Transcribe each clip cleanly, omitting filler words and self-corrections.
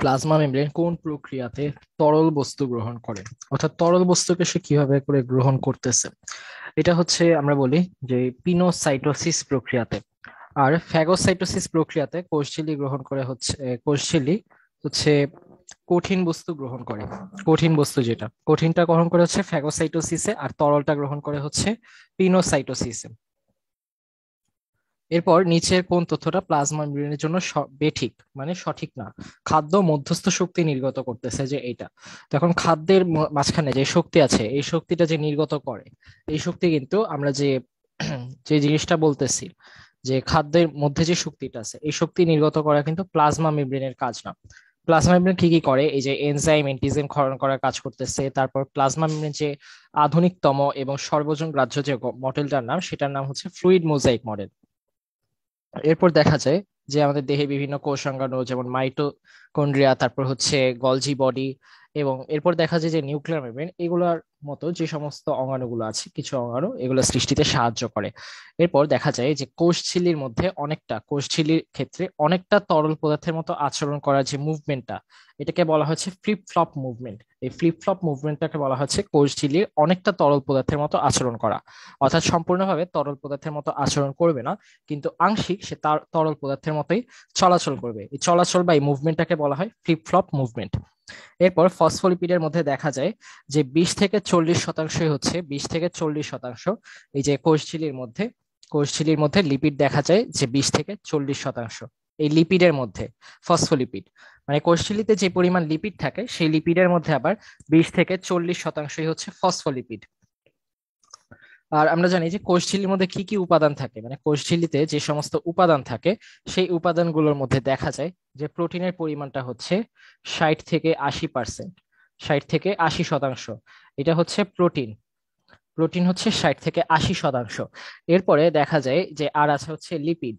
Plasma membrane কোন প্রক্রিয়াতে তরল বস্তু গ্রহণ করে, অর্থাৎ তরল বস্তুকে সে কিভাবে করে গ্রহণ করতেছে। এটা হচ্ছে আমরা বলি যে পিনোসাইটোসিস প্রক্রিয়াতে। আর ফ্যাগোসাইটোসিস প্রক্রিয়াতে কোষঝিল্লি গ্রহণ করে হচ্ছে কোষঝিল্লি হচ্ছে কঠিন বস্তু গ্রহণ করে। কঠিন বস্তু যেটা কঠিনটা গ্রহণ করে হচ্ছে ফ্যাগোসাইটোসিসে, আর তরলটা গ্রহণ করে হচ্ছে পিনোসাইটোসিসে। এরপর নিচের কোন তথ্যটা প্লাজমা মেমব্রেনের জন্য বেঠিক মানে সঠিক না। খাদ্য মধ্যস্থ শক্তি নির্গত করতেছে যে এইটা। তো এখন খাদ্যের মাঝখানে যে শক্তি আছে, এই শক্তিটা যে নির্গত করে, এই শক্তি কিন্তু আমরা যে যে জিনিসটা বলতেছি, যে খাদ্যের মধ্যে যে শক্তিটা আছে, এই শক্তি নির্গত করা কিন্তু প্লাজমা মেমব্রেনের কাজ না। প্লাজমা মেমব্রেন কি কি করে, এই যে এনজাইম এন্টিজেন ক্ষরণ করার কাজ করতেছে। তারপর প্লাজমা মেমব্রেন যে আধুনিকতম এবং সর্বজন গ্রাহ্য যে মডেলটার নাম, সেটার নাম হচ্ছে ফ্লুইড মোজাইক মডেল। এরপর দেখা যায় যে আমাদের দেহে বিভিন্ন কোষাঙ্গাণু যেমন মাইটোকন্ড্রিয়া, তারপর হচ্ছে গলজি বডি, এবং এরপর দেখা যায় যে নিউক্লিয়ার মেমব্রেন এগুলোর মতো যে সমস্ত অঙ্গাণুগুলো আছে, কিছু অঙ্গাণু এগুলো সৃষ্টিতে সাহায্য করে। এরপর দেখা যায় যে কোষঝিল্লির মধ্যে কোষঝিল্লির ক্ষেত্রে অনেকটা তরল পদার্থের মতো আচরণ করার যে মুভমেন্টটা, এটাকে বলা হচ্ছে ফ্লিপ ফ্লপ মুভমেন্ট। এই ফ্লিপ ফ্লপ মুভমেন্টটাকে বলা হচ্ছে কোষঝিল্লির অনেকটা তরল পদার্থের মতো আচরণ করা। অর্থাৎ সম্পূর্ণভাবে তরল পদার্থের মতো আচরণ করবে না, কিন্তু আংশিক সে তার তরল পদার্থের মতোই চলাচল করবে। এই চলাচল বা এই মুভমেন্টটাকে বলা হয় ফ্লিপ ফ্লপ মুভমেন্ট। এরপর ফসফোলিপিডের মধ্যে দেখা যায় যে 20 থেকে 40 শতাংশই হচ্ছে 20 থেকে 40 শতাংশ এই যে কোষঝিল্লির মধ্যে লিপিড দেখা যায় যে 20 থেকে 40 শতাংশ এই লিপিডের মধ্যে ফসফোলিপিড। মানে কোষঝিল্লিতে যে পরিমাণ লিপিড থাকে, সেই লিপিডের মধ্যে আবার 20 থেকে 40 শতাংশই হচ্ছে ফসফোলিপিড। আর আমরা জানি যে কোষঝিল্লির মধ্যে কি কি উপাদান থাকে, মানে কোষঝিল্লিতে যে সমস্ত উপাদান থাকে, সেই উপাদানগুলোর মধ্যে দেখা যায় যে প্রোটিনের পরিমাণটা হচ্ছে 60 থেকে 80%। 60 থেকে 80 শতাংশ এটা হচ্ছে প্রোটিন। প্রোটিন হচ্ছে 60 থেকে 80 শতাংশ। এরপরে দেখা যায় যে আর আছে হচ্ছে লিপিড।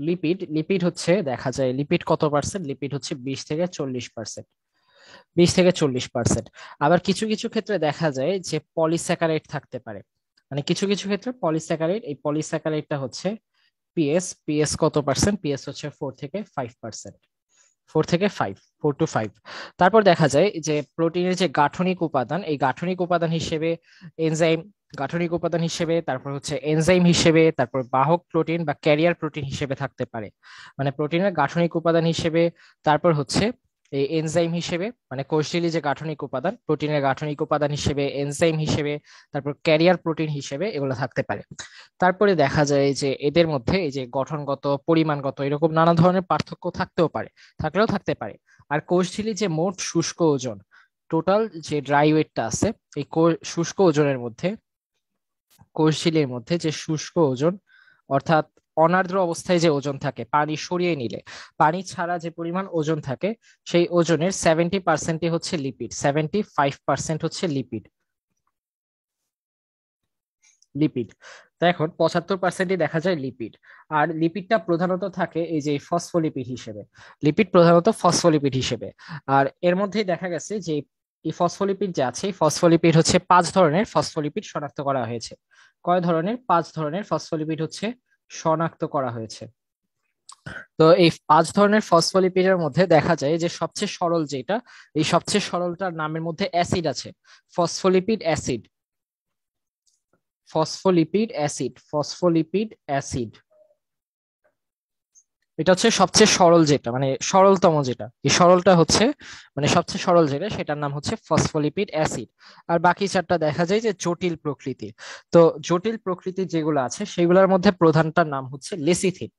লিপিড লিপিড হচ্ছে দেখা যায় লিপিড কত পার্সেন্ট, লিপিড হচ্ছে 20 থেকে 40%। 20 থেকে 40%। আবার কিছু কিছু ক্ষেত্রে দেখা যায় যে পলিস্যাকারাইড থাকতে পারে। মানে কিছু কিছু ক্ষেত্রে পলিস্যাকারাইড, এই পলিস্যাকারাইডটা হচ্ছে পিএস কত পার্সেন্ট, পিএস হচ্ছে 4 থেকে 5%। 4 থেকে 5, 4 to 5। তারপর দেখা যায় যে প্রোটিনের যে গাঠনিক উপাদান, এই গাঠনিক উপাদান হিসেবে এনজাইম, গাঠনিক উপাদান হিসেবে, তারপর হচ্ছে এনজাইম হিসেবে, তারপর বাহক প্রোটিন বা ক্যারিয়ার প্রোটিন হিসেবে থাকতে পারে। মানে প্রোটিনের গাঠনিক উপাদান হিসেবে, তারপর হচ্ছে এই এনজাইম হিসেবে, মানে কোষঝিল্লি যে গাঠনিক উপাদান, প্রোটিনের গাঠনিক উপাদান হিসেবে, এনজাইম হিসেবে, তারপর ক্যারিয়ার প্রোটিন হিসেবে এগুলো থাকতে পারে। তারপরে দেখা যায় যে এদের মধ্যে এই যে গঠনগত, পরিমাণগত এরকম নানা ধরনের পার্থক্য থাকতে পারে। আর কোষঝিল্লির যে মোট শুষ্ক ওজন, টোটাল যে ড্রাই ওয়েটটা আছে, এই শুষ্ক ওজনের মধ্যে, কোষঝিল্লির মধ্যে যে শুষ্ক ওজন, অর্থাৎ অনার্দ্র অবস্থায় যে ওজন থাকে, পানি সরিয়ে নিলে পানি ছাড়া যে পরিমাণ ওজন থাকে, সেই ওজনের 70% হচ্ছে লিপিড, 75% হচ্ছে লিপিড। লিপিড তো এখন 75%ই দেখা যায় লিপিড। আর লিপিডটা প্রধানত থাকে এই যে ফসফোলিপিড হিসেবে। লিপিড প্রধানত ফসফোলিপিড হিসেবে। আর এর মধ্যেই দেখা গেছে যে এই ফসফোলিপিড যে আছে, এই ফসফোলিপিড হচ্ছে 5 ধরনের ফসফোলিপিড শনাক্ত করা হয়েছে। কয় ধরনের? 5 ধরনের ফসফোলিপিড হচ্ছে শনাক্ত করা হয়েছে। তো এই 5 ধরনের ফসফোলিপিডের মধ্যে দেখা যায় যে সবচেয়ে সরল যেটা, এই সবচেয়ে সরলটার নামের মধ্যে অ্যাসিড আছে, ফসফোলিপিড অ্যাসিড। ফসফোলিপিড অ্যাসিড এটা হচ্ছে সবচেয়ে সরল যেটা, মানে সরলতম যেটা, এই সরলটা হচ্ছে মানে সবচেয়ে সরল যেটা, সেটার নাম হচ্ছে ফসফোলিপিড অ্যাসিড। আর বাকি 4টা দেখা যায় যে জটিল প্রকৃতির। তো জটিল প্রকৃতির যেগুলো আছে সেগুলোর মধ্যে প্রধানটার নাম হচ্ছে লেসিথিন।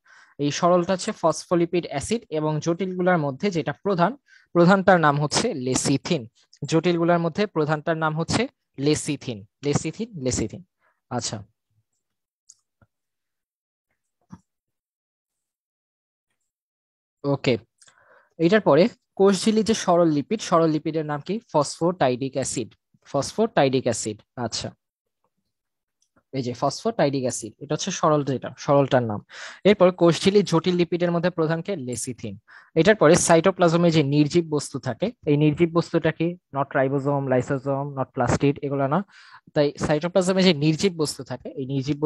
এই সরলটা হচ্ছে ফসফোলিপিড অ্যাসিড, এবং জটিলগুলোর মধ্যে যেটা প্রধানটার নাম হচ্ছে লেসিথিন। জটিলগুলোর মধ্যে প্রধানটার নাম হচ্ছে লেসিথিন। আচ্ছা, ওকে। এটার পরে কোষঝিল্লির যে সরল লিপিডের নাম কি? ফসফোটাইডিক অ্যাসিড। আচ্ছা, এই যে ফসফোটাইডিক অ্যাসিড এটা হচ্ছে সরল, যেটা সরলটার নাম। এরপর কোষঝিল্লির জটিল লিপিডের মধ্যে প্রধান কে? লেসিথিন। এটার পরে সাইটোপ্লাজমে যে নির্জীব বস্তু থাকে, এই নির্জীব বস্তুটা কি? Not ribosome, lysosome, not plastid, এগুলো না। তাই সাইটোপ্লাজমে যে নির্জীব বস্তু থাকে, এই নির্জীব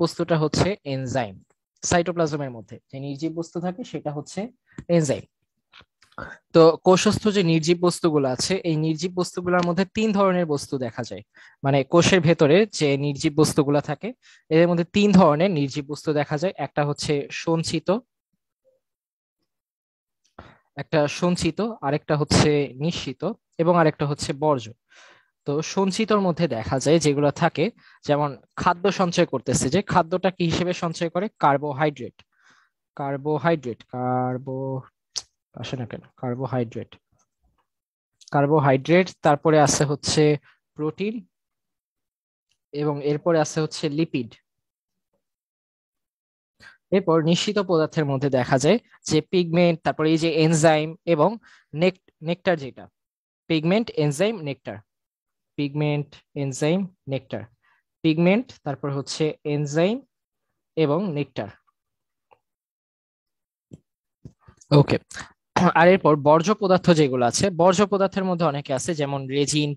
বস্তুটা হচ্ছে এনজাইম। সাইটোপ্লাজমের মধ্যে যে নির্জীব বস্তু থাকে সেটা হচ্ছে এনজাইম। তো কোষস্থ যে নির্জীব বস্তুগুলো আছে এই নির্জীব বস্তুগুলোর মধ্যে তিন ধরনের বস্তু দেখা যায়, মানে কোষের ভেতরে যে নির্জীব বস্তুগুলো থাকে এদের মধ্যে তিন ধরনের নির্জীব বস্তু দেখা যায়। একটা সঞ্চিত, আরেকটা হচ্ছে নিঃসিত, এবং আরেকটা হচ্ছে বর্জ্য। তো সঞ্চিতর মধ্যে দেখা যায় যেগুলো থাকে, যেমন খাদ্য সঞ্চয় করতেছে, যে খাদ্যটা কি হিসেবে সঞ্চয় করে, কার্বোহাইড্রেট। কার্বো আসে না কেন, কার্বোহাইড্রেট, তারপরে আছে হচ্ছে প্রোটিন, এবং এরপরে আছে হচ্ছে লিপিড। এরপর নিশ্চিত পদার্থের মধ্যে দেখা যায় যে পিগমেন্ট, তারপরে এই যে এনজাইম এবং নেকটার, যেটা pigment, enzyme, nectar, pigment, enzyme, nectar, pigment, তারপর হচ্ছে এনজাইম এবং নেকটার। ওকে। আর এরপর বর্জ্য পদার্থ যেগুলো আছে, বর্জ্য পদার্থের মধ্যে অনেকে আছে, যেমন রেজিন,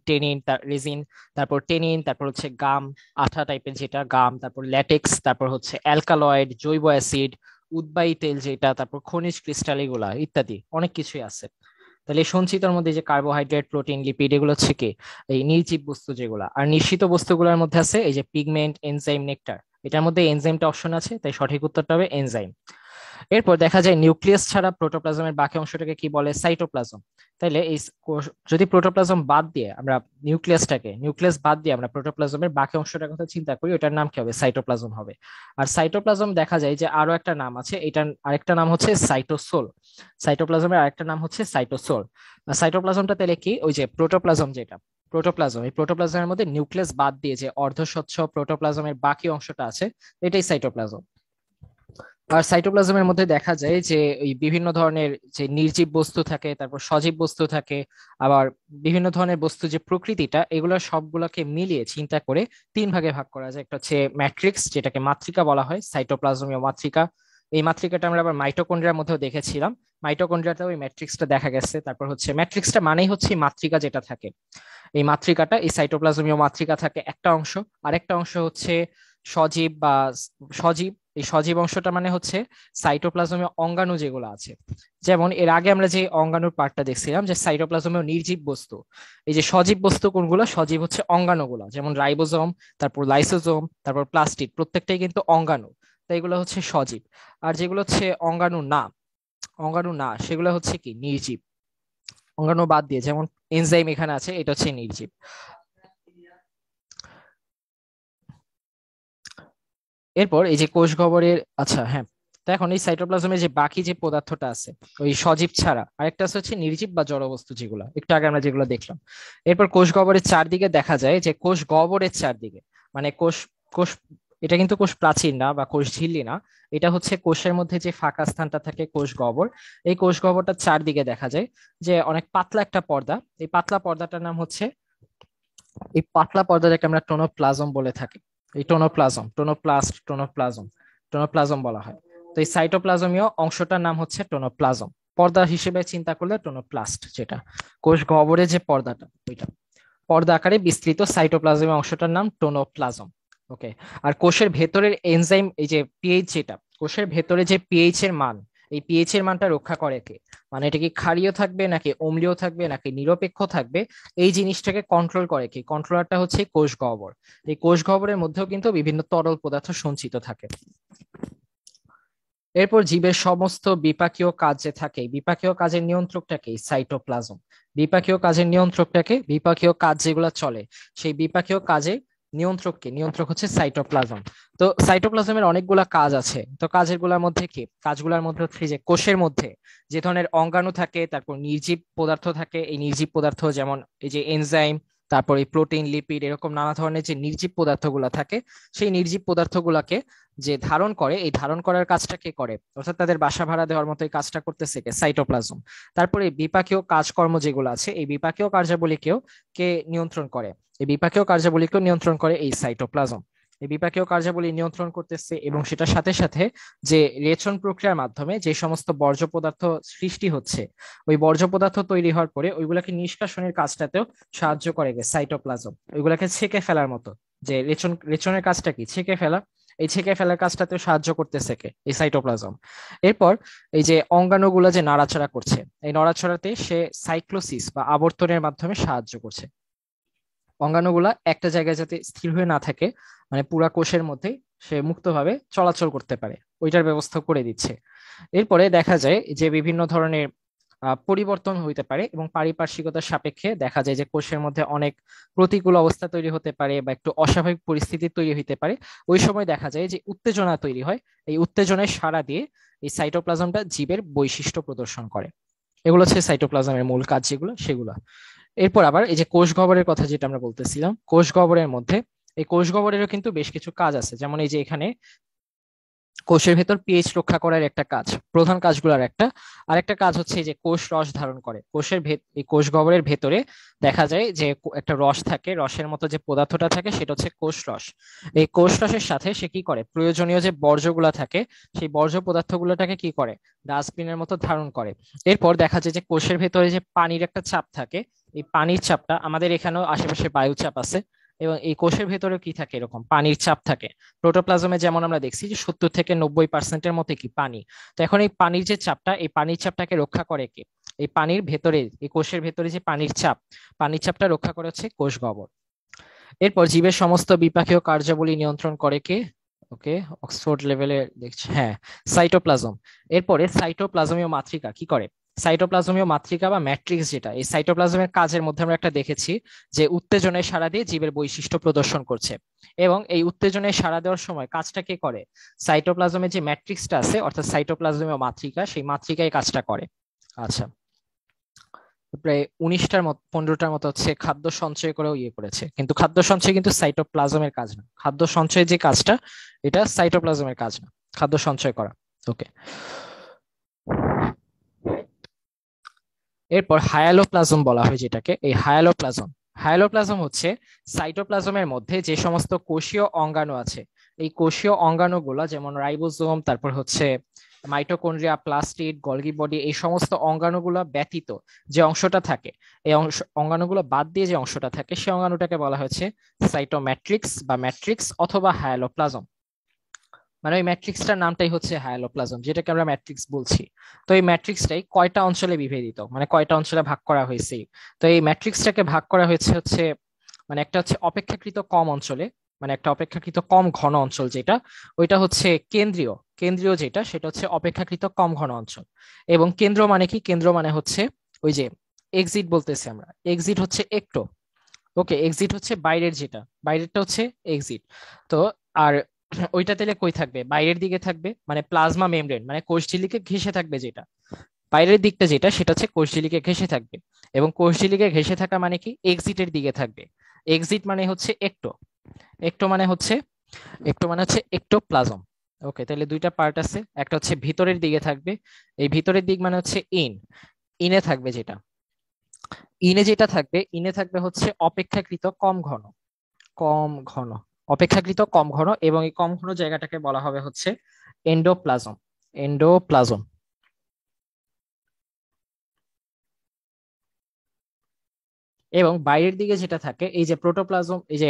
তারপর টেনিন, তারপর হচ্ছে গাম, আঠা টাইপের যেটা গাম, তারপর ল্যাটেক্স, তারপর হচ্ছে অ্যালকালয়েড, জৈব অ্যাসিড, উদ্বায়ী তেল যেটা, তারপর খনিজ ক্রিস্টাল, এগুলা ইত্যাদি অনেক কিছুই আছে। তাহলে এই সঞ্চিতার মধ্যে যে কার্বোহাইড্রেট, প্রোটিন, লিপিড, এগুলো হচ্ছে কি এই নির্জীব বস্তু যেগুলা। আর নিশ্চিত বস্তুগুলোর মধ্যে আছে এই যে পিগমেন্ট, এনজাইম, নেকটার। এটার মধ্যে এনজাইমটা অপশন আছে, তাই সঠিক উত্তরটা হবে এনজাইম। এরপর দেখা যায় নিউক্লিয়াস ছাড়া প্রোটোপ্লাজমের বাকি অংশটাকে কি বলে, সাইটোপ্লাজম। তাইলে যদি প্রোটোপ্লাজম বাদ দিয়ে আমরা নিউক্লিয়াস বাদ দিয়ে আমরা প্রোটোপ্লাজমের বাকি অংশটার কথা চিন্তা করি, ওটার নাম কি হবে, সাইটোপ্লাজম হবে। আর সাইটোপ্লাজম দেখা যায় যে আরো একটা নাম আছে, এটার আরেকটা নাম হচ্ছে সাইটোসোল। সাইটোপ্লাজমের আরেকটা নাম হচ্ছে সাইটোসোল। সাইটোপ্লাজমটা তাহলে কি, ওই যে প্রোটোপ্লাজম যেটা, এই প্রোটোপ্লাজমের মধ্যে নিউক্লিয়াস বাদ দিয়ে যে অর্ধস্বচ্ছ প্রোটোপ্লাজমের বাকি অংশটা আছে, এটাই সাইটোপ্লাজম। আর সাইটোপ্লাজমের মধ্যে দেখা যায় যে ওই বিভিন্ন ধরনের যে নির্জীব বস্তু থাকে, তারপর সজীব বস্তু থাকে, আবার বিভিন্ন ধরনের বস্তু যে প্রকৃতিটা, এগুলো সবগুলোকে মিলিয়ে চিন্তা করে তিন ভাগে ভাগ করা যায়। একটা হচ্ছে ম্যাট্রিক্স, যেটাকে মাতৃকা বলা হয়, সাইটোপ্লাজমীয় মাতৃকা। এই মাতৃকাটা আমরা আবার মাইটোকন্ড্রিয়ার মধ্যেও দেখেছিলাম, মাইটোকন্ড্রিয়াতেও ওই ম্যাট্রিক্সটা দেখা গেছে। তারপর হচ্ছে ম্যাট্রিক্সটা মানেই হচ্ছে মাতৃকা যেটা থাকে, এই মাতৃকাটা, এই সাইটোপ্লাজমীয় মাতৃকা থাকে একটা অংশ। আরেকটা অংশ হচ্ছে সজীব বা সজীব। এই সজীব অংশটা মানে হচ্ছে সাইটোপ্লাজমীয় অঙ্গাণু যেগুলো আছে। যেমন এর আগে আমরা যে অঙ্গাণুর পার্টটা দেখছিলাম যে সাইটোপ্লাজমীয় নির্জীব বস্তু, এই যে সজীব বস্তু কোনগুলো, সজীব হচ্ছে অঙ্গাণুগুলো, যেমন রাইবোজোম, তারপর লাইসোজোম, তারপর প্লাস্টিড, প্রত্যেকটাই কিন্তু অঙ্গাণু। তাই এগুলো হচ্ছে সজীব। আর যেগুলো হচ্ছে অঙ্গাণু না সেগুলো হচ্ছে কি নির্জীব। অঙ্গাণু বাদ দিয়ে, যেমন এনজাইম এখানে আছে, এটা হচ্ছে নির্জীব। এরপর এই যে কোষ গহ্বরের, আচ্ছা হ্যাঁ, তো এখন এই সাইটোপ্লাজমের যে বাকি যে পদার্থটা আছে, ওই সজীব ছাড়া আরেকটা আছে হচ্ছে নির্জীব বা জড়বস্তু, যেগুলো একটু আগে আমরা যেগুলো দেখলাম। এরপর কোষ গহ্বরের চারদিকে দেখা যায় যে কোষ গহ্বরের চারদিকে, মানে কোষ এটা কিন্তু কোষ প্রাচীর না বা কোষ ঝিল্লি না, এটা হচ্ছে কোষের মধ্যে যে ফাঁকা স্থানটা থাকে, কোষ গহ্বর। এই কোষ গহ্বরটার চারদিকে দেখা যায় যে অনেক পাতলা একটা পর্দা। এই পাতলা পর্দাটার নাম হচ্ছে, এই পাতলা পর্দাটাকে আমরা টোনোপ্লাজম বলে থাকি। এই টোনোপ্লাজম বলা হয়। তো এই সাইটোপ্লাজমীয় অংশটার নাম হচ্ছে টোনোপ্লাজম। পর্দা হিসেবে চিন্তা করলে টোনোপ্লাস্ট, যেটা কোষ গহ্বরে যে পর্দাটা, ওইটা পর্দা আকারে বিস্তৃত সাইটোপ্লাজমীয় অংশটার নাম টোনোপ্লাজম। ওকে। আর কোষের ভেতরের এনজাইম, এই যে পিএইচ, যেটা কোষের ভেতরে যে পিএইচ এর মান, এই পিএইচ এর মানটা রক্ষা করে কে, মানে এটা কি ক্ষারীয় থাকবে নাকি অম্লীয় থাকবে নাকি নিরপেক্ষ থাকবে, এই জিনিসটাকে কন্ট্রোল করে কি, কন্ট্রোলারটা হচ্ছে কোষ গহ্বর। এই কোষ গহ্বরের মধ্যেও কিন্তু বিভিন্ন তরল পদার্থ সঞ্চিত থাকে। এরপর জীবের সমস্ত বিপাকীয় কাজ যে থাকে, বিপাকীয় কাজের নিয়ন্ত্রকটাকে সাইটোপ্লাজম। বিপাকীয় কাজ যেগুলো চলে, সেই বিপাকীয় কাজে নিয়ন্ত্রক হচ্ছে সাইটোপ্লাজম। তো সাইটোপ্লাজমের অনেকগুলা কাজ আছে, তো কাজগুলোর মধ্যে হচ্ছে যে কোষের মধ্যে যে ধরনের অঙ্গাণু থাকে, তারপর নির্জীব পদার্থ থাকে, এই নির্জীব পদার্থ যেমন এই যে এনজাইম, তারপর এই প্রোটিন, লিপিড, এরকম নানা ধরনের যে নির্জীব পদার্থগুলো থাকে, সেই নির্জীব পদার্থগুলোকে যে ধারণ করে, এই ধারণ করার কাজটা কে করে, অর্থাৎ তাদের বাসা ভাড়া দেওয়ার মতো এই কাজটা করতেছে কে, সাইটোপ্লাজম। তারপরে বিপাকীয় কাজকর্ম যেগুলো আছে, এই বিপাকীয় কার্যাবলীকেও কে নিয়ন্ত্রণ করে, এই সাইটোপ্লাজম। এই বিপাকীয় কার্যাবলী নিয়ন্ত্রণ করতেছে, এবং সেটার সাথে সাথে যে রেচন প্রক্রিয়ার মাধ্যমে যে সমস্ত বর্জ্য পদার্থ সৃষ্টি হচ্ছে, ওই বর্জ্য পদার্থ তৈরি হওয়ার পরে ওইগুলাকে নিষ্কাশনের কাজটাতেও সাহায্য করে গে সাইটোপ্লাজম, ওইগুলাকে ছেঁকে ফেলার মতো। যে রেচনের কাজটা কি, ছেঁকে ফেলা। এই ছেঁকে ফেলার কাজটাতে সাহায্য করতেছে কে? এই সাইটোপ্লাজম। এরপর এই যে অঙ্গাণুগুলো যে নাড়াচাড়া করছে, এই নড়াচড়াতে সে সাইক্লোসিস বা আবর্তনের মাধ্যমে সাহায্য করছে। অঙ্গাণুগুলা একটা জায়গায় যাতে স্থির হয়ে না থাকে, মানে পুরা কোষের মধ্যেই সে মুক্তভাবে চলাচল করতে পারে, ওইটার ব্যবস্থা করে দিচ্ছে। এরপরে দেখা যায় যে বিভিন্ন ধরনের পরিবর্তন হইতে পারে এবং পারিপার্শ্বিকতার সাপেক্ষে দেখা যায় যে কোষের মধ্যে অনেক প্রতিকূল অবস্থা তৈরি হতে পারে বা একটু অস্বাভাবিক পরিস্থিতি তৈরি হতে পারে। ওই সময় দেখা যায় যে উত্তেজনা তৈরি হয়। এই উত্তেজনায় সাড়া দিয়ে এই সাইটোপ্লাজমটা জীবের বৈশিষ্ট্য প্রদর্শন করে। এগুলো হচ্ছে সাইটোপ্লাজমের মূল কাজ, যেগুলো সেগুলো। এরপর আবার এই যে কোষ গহ্বরের কথা যেটা আমরা বলতেছিলাম, কোষ গহ্বরের মধ্যে এই কোষ গহ্বরেরও কিন্তু বেশ কিছু কাজ আছে। যেমন এই যে এখানে কোষের ভেতর পিএইচ রক্ষা করার একটা কাজ, প্রধান কাজগুলোর একটা। আরেকটা কাজ হচ্ছে এই যে কোষ রস ধারণ করে কোষের এই কোষ গহ্বরের ভেতরে দেখা যায় যে একটা রস থাকে, রসের মতো যে পদার্থটা থাকে সেটা হচ্ছে কোষ রস। এই কোষ রসের সাথে সে কি করে, প্রয়োজনীয় যে বর্জ্যগুলা থাকে সেই বর্জ্য পদার্থগুলোটাকে কি করে, ডাস্টবিনের মতো ধারণ করে। এরপর দেখা যায় যে কোষের ভেতরে যে পানির একটা চাপ থাকে, এই পানির চাপটা আমাদের এখানেও আশেপাশে বায়ু চাপ আছে, এবং এই কোষের ভেতরে কি থাকে, এরকম পানির চাপ থাকে। প্রোটোপ্লাজমে যেমন আমরা দেখছি যে 70 থেকে 90% মতো কি পানি। তো এখন এই পানির যে চাপটা, এই পানির চাপটাকে রক্ষা করে কে? এই পানির ভেতরে, এই কোষের ভেতরে যে পানির চাপ, পানির চাপটা রক্ষা করে হচ্ছে কোষ গহ্বর। এরপর জীবের সমস্ত বিপাকীয় কার্যাবলী নিয়ন্ত্রণ করে কে? ওকে, অক্সফোর্ড লেভেলে দেখছি, হ্যাঁ, সাইটোপ্লাজম। এরপরে সাইটোপ্লাজমীয় মাতৃকা কি করে? সাইটোপ্লাজমীয় মাতৃকা বা ম্যাট্রিক্স, যেটা এই সাইটোপ্লাজমের কাজের মধ্যে আমরা একটা দেখেছি যে উত্তেজনায় সাড়া দিয়ে জীবের বৈশিষ্ট্য প্রদর্শন করছে। এবং এই উত্তেজনায় সাড়া দেওয়ার সময় কাজটা কে করে? সাইটোপ্লাজমের যে ম্যাট্রিক্সটা আছে, অর্থাৎ সাইটোপ্লাজমীয় মাতৃকা, সেই মাতৃকায় কাজটা করে। আচ্ছা, প্রায় 19টার মতো 15টার মতো হচ্ছে খাদ্য সঞ্চয় করেও ইয়ে করেছে, কিন্তু খাদ্য সঞ্চয় কিন্তু সাইটোপ্লাজমের কাজ না। খাদ্য সঞ্চয় যে কাজটা, এটা সাইটোপ্লাজমের কাজ না, খাদ্য সঞ্চয় করা। ওকে। এরপর হায়ালোপ্লাজম বলা হয় যেটাকে, এই হায়ালোপ্লাজম। হায়ালোপ্লাজম হচ্ছে সাইটোপ্লাজমের মধ্যে যে সমস্ত কোষীয় অঙ্গাণু আছে, এই কোষীয় অঙ্গাণুগুলা যেমন রাইবোজোম, তারপর হচ্ছে মাইটোকন্ড্রিয়া, প্লাস্টিড, গলগি বডি, এই সমস্ত অঙ্গাণুগুলো ব্যতীত যে অংশটা থাকে, এই অঙ্গাণুগুলো বাদ দিয়ে যে অংশটা থাকে, সেই অঙ্গাণুটাকে বলা হচ্ছে সাইটোম্যাট্রিক্স বা ম্যাট্রিক্স অথবা হায়ালোপ্লাজম। মানে ওই ম্যাট্রিক্সটার নামটাই হচ্ছে হায়ালোপ্লাজম, যেটাকে আমরা ম্যাট্রিক্স বলছি। তো এই ম্যাট্রিক্সটাই কয়টা অঞ্চলে বিভেদিত, মানে কয়টা অঞ্চলে ভাগ করা হয়েছে? তো এই ম্যাট্রিক্সটাকে ভাগ করা হয়েছে হচ্ছে, মানে একটা হচ্ছে অপেক্ষাকৃত কম অঞ্চলে, মানে একটা অপেক্ষাকৃত কম ঘন অঞ্চল যেটা, ওইটা হচ্ছে কেন্দ্রীয়। কেন্দ্রীয় যেটা, সেটা হচ্ছে অপেক্ষাকৃত কম ঘন অঞ্চল। এবং কেন্দ্র মানে কি? কেন্দ্র মানে হচ্ছে ওই যে এক্সিট বলতেছি আমরা, এক্সিট হচ্ছে একটো। ওকে, এক্সিট হচ্ছে বাইরের, যেটা বাইরেরটা হচ্ছে এক্সিট। তো আর ওইটা তাহলে কই থাকবে? বাইরের দিকে থাকবে, মানে প্লাজমা মেমব্রেন, মানে কোষঝিল্লিকে ঘেঁষে থাকবে যেটা। বাইরের দিকটা যেটা, সেটা হচ্ছে কোষঝিল্লিকে ঘেঁষে থাকবে। এবং কোষঝিল্লিকে ঘেঁষে থাকা মানে কি? এক্সিটের দিকে থাকবে। এক্সিট মানে হচ্ছে একটো। একটো মানে হচ্ছে, একটো মানে হচ্ছে একটোপ্লাজম। ওকে, তাহলে দুইটা পার্ট আছে, একটা হচ্ছে ভিতরের দিকে থাকবে। এই ভিতরের দিক মানে হচ্ছে ইন, ইনে থাকবে যেটা, ইনে যেটা থাকবে, ইনে থাকবে হচ্ছে অপেক্ষাকৃত কম ঘন, কম ঘন, অপেক্ষাকৃত কম ঘন। এবং এই কম ঘন জায়গাটাকে বলা হবে হচ্ছে এন্ডোপ্লাজম, এন্ডোপ্লাজম। এবং বাইরের দিকে যেটা থাকে, এই যে প্রোটোপ্লাজম, এই যে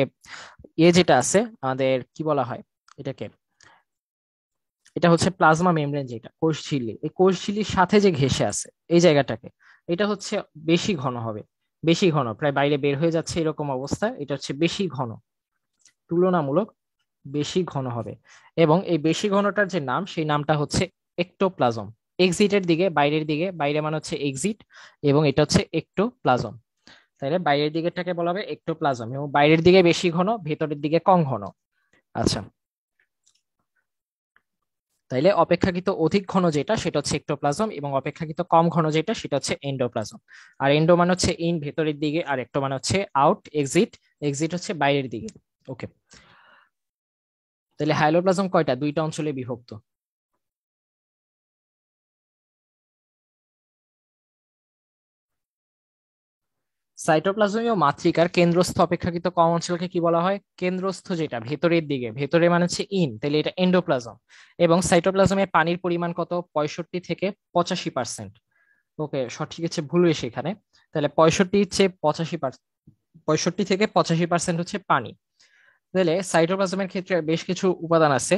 যেটা আছে আমাদের, কি বলা হয় এটাকে, এটা হচ্ছে প্লাজমা মেমব্রেন, যেটা কোষঝিল্লি, এই কোষঝিল্লির সাথে যে ঘেঁষে আছে এই জায়গাটাকে, এটা হচ্ছে বেশি ঘন হবে। বেশি ঘন, প্রায় বাইরে বের হয়ে যাচ্ছে এরকম অবস্থা, এটা হচ্ছে বেশি ঘন, তুলনামূলক বেশি ঘন হবে। এবং এই বেশি ঘনটার যে নাম, সেই নামটা হচ্ছে একটোপ্লাজম। এক্সিটের দিকে, বাইরের দিকে, বাইরে মানে হচ্ছে এক্সিট, এবং এটা হচ্ছে একটোপ্লাজম। তাহলে বাইরের দিকেরটাকে বলা হবে একটোপ্লাজম, এবং বাইরের দিকে বেশি ঘন, ভেতরের দিকে কম ঘন। আচ্ছা, তাইলে অপেক্ষাকৃত অধিক ঘন যেটা, সেটা হচ্ছে একটোপ্লাজম, এবং অপেক্ষাকৃত কম ঘন যেটা, সেটা হচ্ছে এন্ডোপ্লাজম। আর এন্ডো মানে হচ্ছে ইন, ভেতরের দিকে, আর একটো মানে হচ্ছে আউট, এক্সিট। এক্সিট হচ্ছে বাইরের দিকে। ওকে, তাহলে হাইলোপ্লাজম কয়টা? দুইটা অঞ্চলে বিভক্ত। সাইটোপ্লাজমীয় মাতৃকার কেন্দ্রস্থ অপেক্ষাকৃত কম অঞ্চলকে কি বলা হয়? কেন্দ্রস্থ যেটা, ভেতরের দিকে, ভেতরে মানে হচ্ছে ইন, তাহলে এটা এন্ডোপ্লাজম। এবং সাইটোপ্লাজমে পানির পরিমাণ কত? 65 থেকে 85%। ওকে, সঠিক হচ্ছে ভুল হয়েছে এখানে। তাহলে 65 হচ্ছে 85%, 65 থেকে 85% হচ্ছে পানি। তাহলে সাইটোপ্লাজমের ক্ষেত্রে বেশ কিছু উপাদান আছে।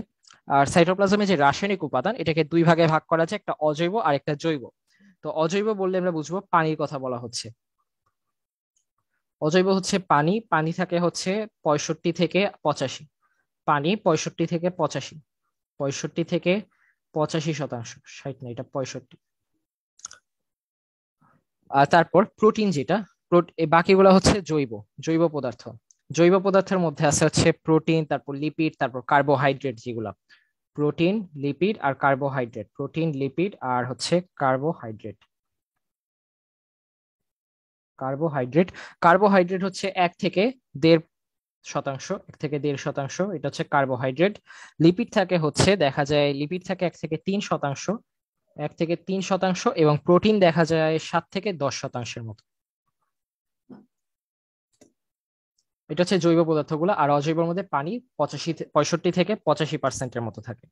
আর সাইটোপ্লাজমে যে রাসায়নিক উপাদান, এটাকে দুই ভাগে ভাগ করা যায়, একটা অজৈব আর একটা জৈব। তো অজৈব বললে আমরা বুঝবো পানির কথা বলা হচ্ছে। অজৈব হচ্ছে পানি, পানি থাকে হচ্ছে 65 থেকে 85। পানি 65 থেকে 85, 65 থেকে 85%। 60 না, এটা 65। আর তারপর প্রোটিন যেটা, এই বাকিগুলো হচ্ছে জৈব, জৈব পদার্থ। জৈব পদার্থের মধ্যে আছে হচ্ছে প্রোটিন, তারপর লিপিড, তারপর কার্বোহাইড্রেট যেগুলা। প্রোটিন, লিপিড আর কার্বোহাইড্রেট, প্রোটিন, লিপিড আর হচ্ছে কার্বোহাইড্রেট। কার্বোহাইড্রেট, কার্বোহাইড্রেট হচ্ছে 1 থেকে 1.5%, 1 থেকে 1.5%, এটা হচ্ছে কার্বোহাইড্রেট। লিপিড থাকে হচ্ছে, দেখা যায় লিপিড থাকে 1 থেকে 3%, 1 থেকে 3%, এবং প্রোটিন দেখা যায় 7 থেকে 10%-এর মতো। এটা হচ্ছে জৈব পদার্থগুলো। আর অজৈবের মধ্যে পানি 65 থেকে 85%-এর মতো থাকে।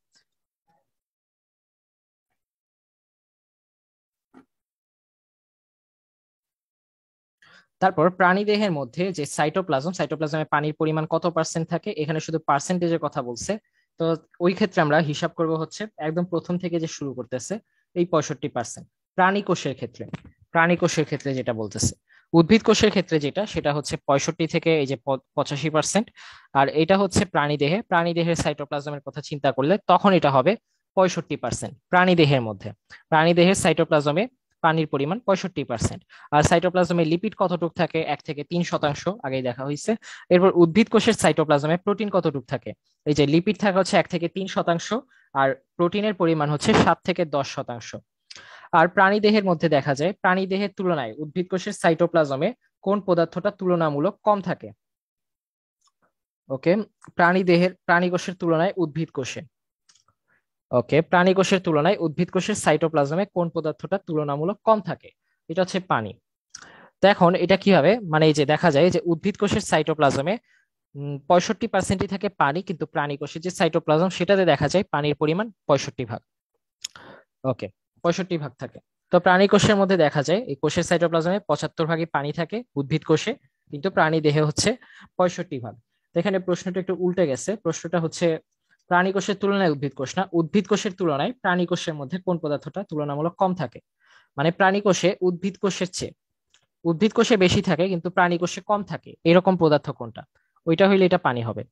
তারপর প্রাণী দেহের মধ্যে যে সাইটোপ্লাজম, সাইটোপ্লাজমে পানির পরিমাণ কত পার্সেন্ট থাকে, এখানে শুধু পার্সেন্টেজের কথা বলছে। তো ওই ক্ষেত্রে আমরা হিসাব করব হচ্ছে একদম প্রথম থেকে যে শুরু করতেছে, এই 65%। প্রাণী কোষের ক্ষেত্রে, প্রাণী কোষের ক্ষেত্রে যেটা বলতেছে, উদ্ভিদ কোষের ক্ষেত্রে যেটা, সেটা হচ্ছে 65 থেকে এই যে 85%। আর এটা হচ্ছে প্রাণী দেহে, প্রাণী দেহের সাইটোপ্লাজমের কথা চিন্তা করলে তখন এটা হবে 65% প্রাণী দেহের মধ্যে। প্রাণী দেহের সাইটোপ্লাজমে পানির পরিমাণ 65%। আর সাইটোপ্লাজমে লিপিড কতটুক থাকে, 1 থেকে 3%, আগেই দেখা হয়েছে। এরপর উদ্ভিদ কোষের সাইটোপ্লাজমে প্রোটিন কতটুক থাকে, এই যে লিপিড থাকে হচ্ছে 1 থেকে 3%, আর প্রোটিনের পরিমাণ হচ্ছে 7 থেকে 10%। আর প্রাণী দেহের মধ্যে দেখা যায়, প্রাণী দেহের তুলনায় উদ্ভিদ কোষের সাইটোপ্লাজমে কোন পদার্থটা তুলনামূলক কম থাকে? ওকে, প্রাণী কোষের তুলনায় উদ্ভিদ কোষে, ওকে, প্রাণী কোষের তুলনায় উদ্ভিদ কোষের সাইটোপ্লাজমে কোন পদার্থটা তুলনামূলক কম থাকে? এটা হচ্ছে পানি। তো এখন এটা কিভাবে, মানে এই যে দেখা যায় যে উদ্ভিদ কোষের সাইটোপ্লাজমে 65%ই থাকে পানি, কিন্তু প্রাণী কোষের যে সাইটোপ্লাজম সেটাতে দেখা যায় পানির পরিমাণ 65 ভাগ। ওকে, 65 ভাগ থাকে। তো প্রাণী কোষের মধ্যে দেখা যায় এই কোষের সাইটোপ্লাজমে 75 ভাগই পানি থাকে উদ্ভিদ কোষে, কিন্তু প্রাণী দেহে হচ্ছে 65 ভাগ। তো এখানে প্রশ্নটা একটু উল্টে গেছে, প্রশ্নটা হচ্ছে প্রাণী কোষের তুলনায় উদ্ভিদ কোষ না, উদ্ভিদ কোষের তুলনায় প্রাণী কোষের মধ্যে কোন পদার্থটা তুলনামূলক কম থাকে। মানে প্রাণী কোষে উদ্ভিদ কোষের চেয়ে, উদ্ভিদ কোষে বেশি থাকে কিন্তু প্রাণী কোষে কম থাকে, এরকম পদার্থ কোনটা? ওইটা হইলে এটা পানি হবে।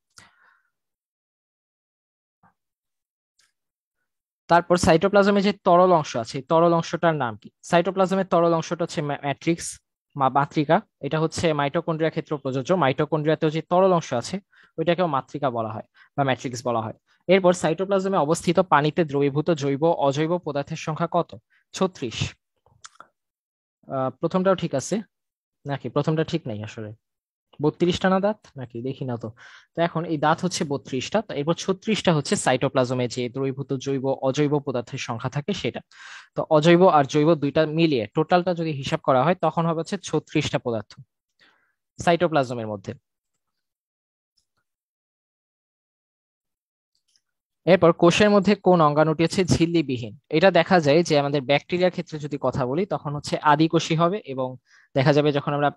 তারপর সাইটোপ্লাজমে যে তরল অংশ আছে, এই তরল অংশটার নাম কি? সাইটোপ্লাজমের তরল অংশটা হচ্ছে ম্যাট্রিক্স, মাতৃকা। এটা হচ্ছে মাইটোকন্ড্রিয়া ক্ষেত্রে প্রযোজ্য, মাইটোকন্ড্রিয়াতেও যে তরল অংশ আছে ওইটাকেও মাতৃকা বলা হয় বা ম্যাট্রিক্স বলা হয়। এরপর সাইটোপ্লাজমে অবস্থিত পানিতে দ্রবীভূত জৈব অজৈব পদার্থের সংখ্যা কত? 36। প্রথমটাও ঠিক আছে নাকি? প্রথমটা ঠিক নাই আসলে। 32টা না দাঁত, নাকি দেখি না তো। তো এখন এই দাঁত হচ্ছে 32টা, তো এরপর 36টা হচ্ছে সাইটোপ্লাজমে যে দ্রবীভূত জৈব অজৈব পদার্থের সংখ্যা থাকে সেটা। তো অজৈব আর জৈব দুইটা মিলিয়ে টোটালটা যদি হিসাব করা হয় তখন হবে হচ্ছে 36টা পদার্থ সাইটোপ্লাজমের মধ্যে। এরপর কোষের মধ্যে কোন অঙ্গাণুটি হচ্ছে ঝিল্লিবিহীন? এটা দেখা যায় যে আমাদের ব্যাকটেরিয়ার ক্ষেত্রে যদি কথা বলি তখন হচ্ছে আদিকোষী হবে, এবং দেখা যাবে যখন আমরা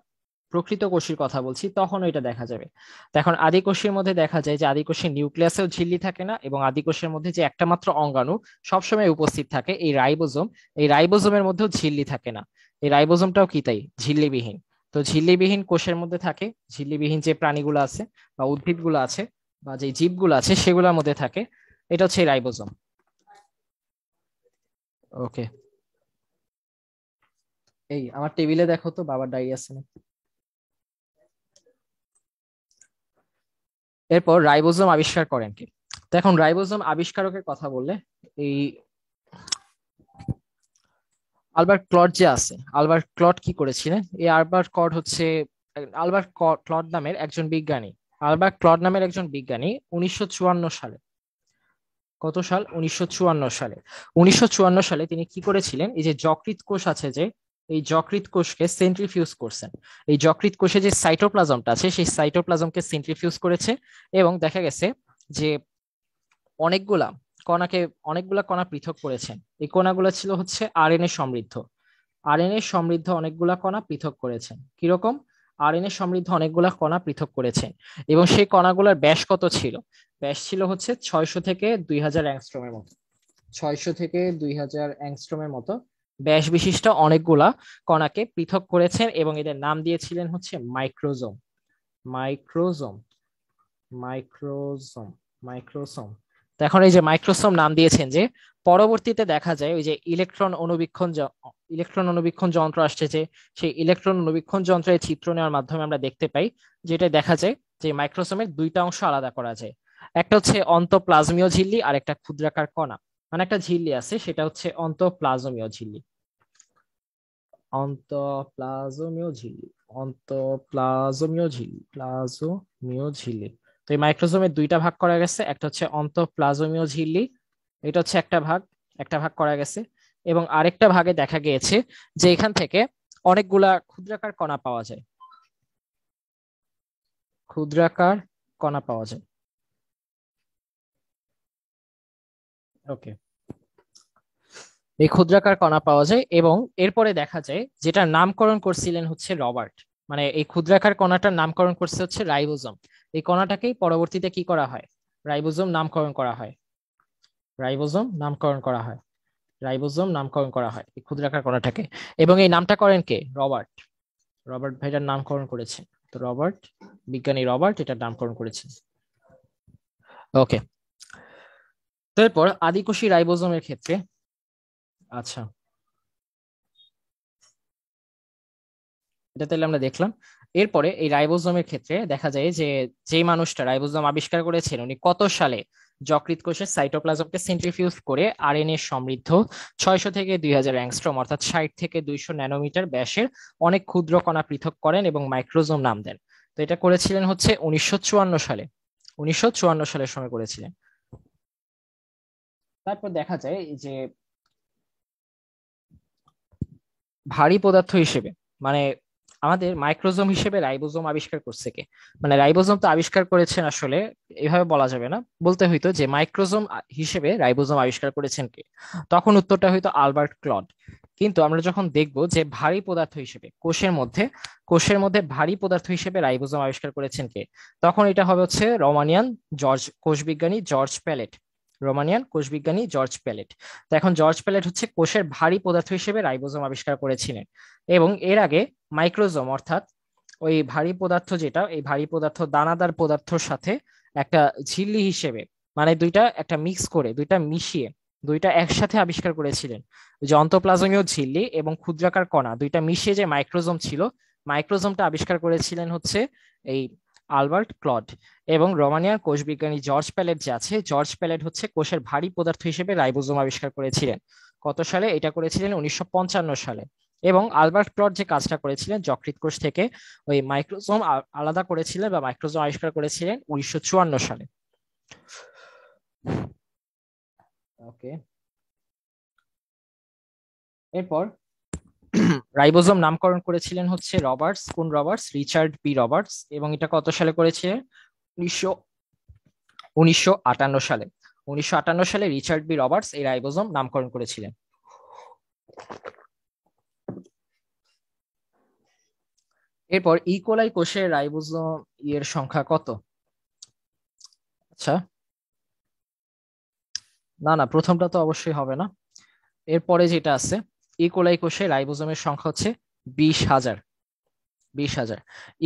প্রকৃত কোষের কথা বলছি তখন এটা দেখা যাবে। তো এখন আদিকোষের মধ্যে দেখা যায় যে আদিকোষের নিউক্লিয়াসেও ঝিল্লি থাকে না, এবং আদিকোষের মধ্যে যে একটা মাত্র অঙ্গাণু সবসময় উপস্থিত থাকে, এই রাইবোজোম, এই রাইবোজোমের মধ্যেও ঝিল্লি থাকে না। এই রাইবোজোমটাও কি তাই ঝিল্লিবিহীন। তো ঝিল্লিবিহীন কোষের মধ্যে থাকে, ঝিল্লিবিহীন যে প্রাণীগুলো আছে বা উদ্ভিদগুলো আছে বা যে জীবগুলো আছে সেগুলোর মধ্যে থাকে, এটা হচ্ছে রাইবোজোম। ওকে, এই আমার টেবিলে দেখো তো বাবার ডায়েরি আছে না। এরপর রাইবোজোম আবিষ্কার করেন কে? তো এখন রাইবোজোম আবিষ্কারকের কথা বললে, এই আলবার্ট ক্লড যে আছে, আলবার্ট ক্লড কি করেছিলেন? এই আলবার্ট ক্লড হচ্ছে, আলবার্ট ক্লড নামের একজন বিজ্ঞানী, আলবার্ট ক্লড নামের একজন বিজ্ঞানী 1954 সালে, কত সাল, 1954 সালে, 1954 সালে তিনি কি করেছিলেন, এই যে যকৃৎ কোষ আছে যে, এই যকৃৎ কোষকে সেন্ট্রিফিউজ করছেন। এই যকৃৎ কোষে যে সাইটোপ্লাজমটা আছে সেই সাইটোপ্লাজমকে সেন্ট্রিফিউজ করেছে, এবং দেখা গেছে যে অনেকগুলা কণাকে, অনেকগুলা কণা পৃথক করেছেন। এই কণাগুলো ছিল হচ্ছে আরএনএ সমৃদ্ধ, আরএনএ সমৃদ্ধ অনেকগুলা কণা পৃথক করেছেন। কিরকম? আরএনএ সমৃদ্ধ অনেকগুলা কণা পৃথক করেছেন এবং সেই কণাগুলোর ব্যাস কত ছিল? ব্যাস ছিল হচ্ছে 600 থেকে 2000 অ্যাংস্ট্রমের মতো। 600 থেকে 2000 অ্যাংস্ট্রমের মতো ব্যাস বিশিষ্ট অনেকগুলা কণাকে পৃথক করেছেন এবং এদের নাম দিয়েছিলেন হচ্ছে মাইক্রোজোম। মাইক্রোজোম, মাইক্রোজোম, মাইক্রোসোম। তো এখন এই যে মাইক্রোসোম নাম দিয়েছেন, যে পরবর্তীতে দেখা যায় ওই যে ইলেকট্রন অনুবীক্ষণ যন্ত্র আসছে, যে সেই ইলেকট্রন অনুবীক্ষণ যন্ত্রের চিত্র নেওয়ার মাধ্যমে আমরা দেখতে পাই যেটা দেখা যায় যে মাইক্রোসোমের দুইটা অংশ আলাদা করা যায়। একটা হচ্ছে অন্তঃপ্লাজমীয় ঝিল্লি আর একটা ক্ষুদ্রাকার কণা, মানে একটা ঝিল্লি আছে সেটা হচ্ছে অন্তঃপ্লাজমীয় ঝিল্লি। অন্তঃপ্লাজমীয় ঝিল্লি, অন্তঃপ্লাজমীয় ঝিল্লি, প্লাজমীয় ঝিল্লি। তো এই মাইক্রোজোমের দুইটা ভাগ করা গেছে, একটা হচ্ছে অন্তঃপ্লাজমীয় ঝিল্লি, এটা হচ্ছে একটা ভাগ করা গেছে, এবং আরেকটা ভাগে দেখা গিয়েছে যে এখান থেকে অনেকগুলা ক্ষুদ্রাকার কণা পাওয়া যায়, ক্ষুদ্রাকার কণা পাওয়া যায়। ওকে, এই ক্ষুদ্রাকার কণা পাওয়া যায় এবং এরপরে দেখা যায় যেটার নামকরণ করছিলেন হচ্ছে রবার্ট, মানে এই ক্ষুদ্রাকার কণাটার নামকরণ করছে হচ্ছে রাইবোজোম। এই কণাটাকেই পরবর্তীতে কি করা হয়? রাইবোজোম নামকরণ করা হয়, রাইবোজোম নামকরণ করা হয়, রাইবোজোম নামকরণ করা হয় এই ক্ষুদ্রাকার কণাটাকে। এবং এই নামটা করেন কে? রবার্ট। রবার্ট ভাইটার নামকরণ করেছেন। তো রবার্ট, বিজ্ঞানী রবার্ট এটার নামকরণ করেছেন। ওকে, তো এরপর আদিকোষী রাইবোজোমের ক্ষেত্রে, আচ্ছা এটা তাহলে আমরা দেখলাম। এরপরে এই রাইবোজোমের ক্ষেত্রে দেখা যায় যে যেই মানুষটা রাইবোজোম আবিষ্কার করেছেন উনি কত সালে যকৃৎ কোষের সাইটোপ্লাজমকে সেন্ট্রিফিউজ করে আরএনএ সমৃদ্ধ 600 থেকে 2000 অ্যাংস্ট্রম অর্থাৎ 60 থেকে 200 ন্যানোমিটার ব্যাসের অনেক ক্ষুদ্র কণা পৃথক করেন এবং মাইক্রোজোম নাম দেন। তো এটা করেছিলেন হচ্ছে 1954 সালে, 1954 সালের সময় করেছিলেন। তারপর দেখা যায় যে ভারী পদার্থ হিসেবে, মানে আমাদের মাইক্রোজোম হিসেবে রাইবোজোম আবিষ্কার করছে কে? মানে রাইবোজোম তো আবিষ্কার করেছেন আসলে, এভাবে বলা যাবে না, বলতে হইতো যে মাইক্রোজোম হিসেবে রাইবোজোম আবিষ্কার করেছেন কে, তখন উত্তরটা হইতো আলবার্ট ক্লড। কিন্তু আমরা যখন দেখব যে ভারী পদার্থ হিসেবে কোষের মধ্যে ভারী পদার্থ হিসেবে রাইবোজোম আবিষ্কার করেছেন কে, তখন এটা হবে হচ্ছে কোষবিজ্ঞানী জর্জ প্যালেট। রোমানিয়ান কোষবিজ্ঞানী জর্জ প্যালেট। তো এখন জর্জ প্যালেট হচ্ছে কোষের ভারী পদার্থ হিসেবে রাইবোজোম আবিষ্কার করেছিলেন। এবং এর আগে মাইক্রোজোম অর্থাৎ ওই ভারী পদার্থ, যেটা এই ভারী পদার্থ দানাদার পদার্থর সাথে একটা ঝিল্লি হিসেবে, মানে দুইটা একটা মিক্স করে দুইটা মিশিয়ে দুইটা একসাথে আবিষ্কার করেছিলেন। ওই যে অন্তঃপ্লাজমীয় ঝিল্লি এবং ক্ষুদ্রাকার কণা দুইটা মিশিয়ে যে মাইক্রোজোম ছিল, মাইক্রোজোমটা আবিষ্কার করেছিলেন হচ্ছে এই আলবার্ট ক্লড। এবং রোমানিয়ার কোষবিজ্ঞানী জর্জ প্যালেট যে আছে, জর্জ প্যালেট হচ্ছে কোষের ভারী পদার্থ হিসেবে রাইবোজোম আবিষ্কার করেছিলেন। কত সালে এটা করেছিলেন? 1955 সালে। এবং আলবার্ট ক্লড যে কাজটা করেছিলেন যকৃৎ কোষ থেকে ওই মাইক্রোজোম আলাদা করেছিলেন বা মাইক্রোজোম আবিষ্কার করেছিলেন 1954 সালে। ওকে, এরপর রাইবোজোম নামকরণ করেছিলেন হচ্ছে রবার্টস। কোন রবার্টস? Richard B Roberts. এবং এটা কত সালে করেছিলেন? উনিশশো 1958 সালে। 1958 সালে রিচার্ড বি রবার্টস এই রাইবোজোম নামকরণ করেছিলেন। এরপর ইকোলাই কোষের রাইবোজোম এর সংখ্যা কত? আচ্ছা, না না, প্রথমটা তো অবশ্যই হবে না। এরপরে যেটা আছে, ইকোলাই কোষে রাইবোজোমের সংখ্যা হচ্ছে 20,000। 20,000